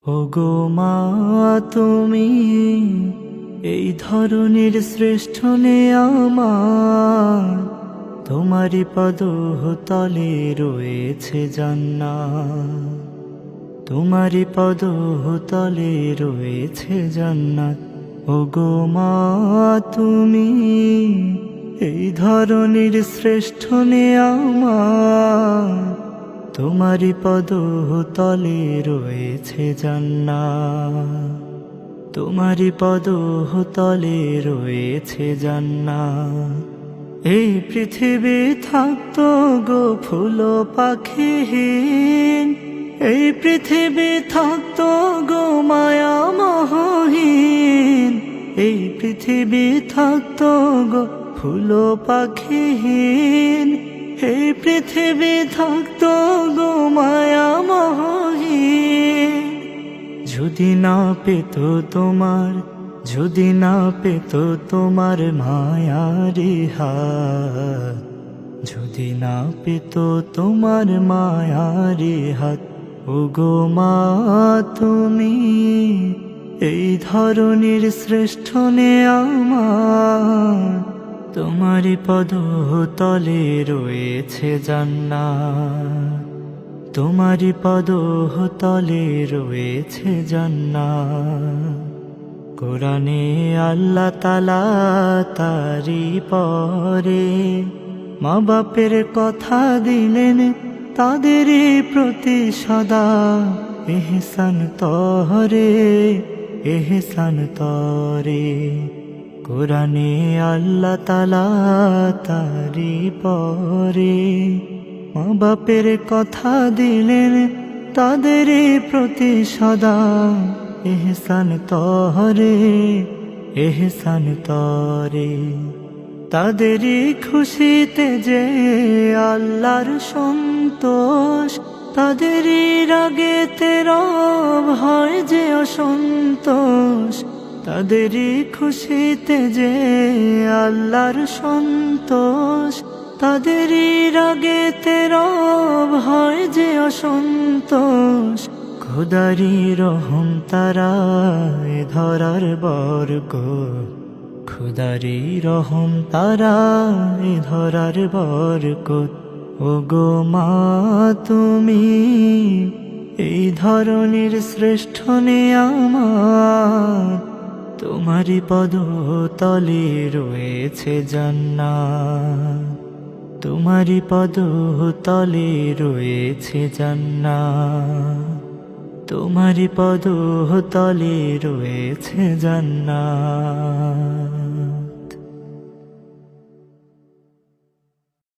ওগো মা, তুমি এই ধরনের শ্রেষ্ঠ নে আমার, তোমারই পদ তলে রয়েছে জান্নাত, তোমারই পদ তলে রয়েছে জান্নাত। ওগো মা, তুমি এই ধরনের শ্রেষ্ঠ নে আমার, তোমারই পদ তলে রয়েছে জান্নাত, তোমারই পদ তলে রয়েছে জান্নাত। এই পৃথিবী থাকতো গো ফুল পাখিহীন, এই পৃথিবী থাকতো গো মায়া মোহহীন, এই পৃথিবী থাকতো গো ফুল পাখিহীন, এই পৃথিবী থাকতো গো মায়া মোহহীন। যদি না পেত তোমার, যদি না পেত তোমার মায়ারি হাত, যদি না পেত তোমার মায়ারি হাত। ওগো মা, তুমি এই ধরনের শ্রেষ্ঠ নে আমার, তোমারই পদ তলে রয়েছে জান্নাত, তোমারই পদ তলে রয়েছে জান্নাত। কোরআনে আল্লাহ তাআলা তারি পরে মা বাপের কথা দিলেন, তাদেরই প্রতি সদা ইহসান তরে, ইহসান তরে। কোরআনে আল্লাহ তাআলা তারি পরে মা বাপের কথা দিলেন, তাদেরই প্রতি সদা ইহসান তরে, ইহসান তরে। তাদেরই খুশিতে যে আল্লাহর সন্তোষ, তাদেরই রাগেতে রব হয় যে অসন্তোষ, তাদেরই খুশিতে যে আল্লাহর সন্তোষ, তাদেরই রাগেতে রব হয় যে অসন্তোষ। খোদারি রহম তারা এ ধরার বরকত, খোদারি রহম তারা এ ধরার বরকত। ওগো মা, তুমি এই ধরনের শ্রেষ্ঠ নে আমার, তোমারই পদ তলে রয়েছে জান্নাত, তোমারই পদ তলে রয়েছে জান্নাত, তোমারই পদ তলে রয়েছে জান্নাত।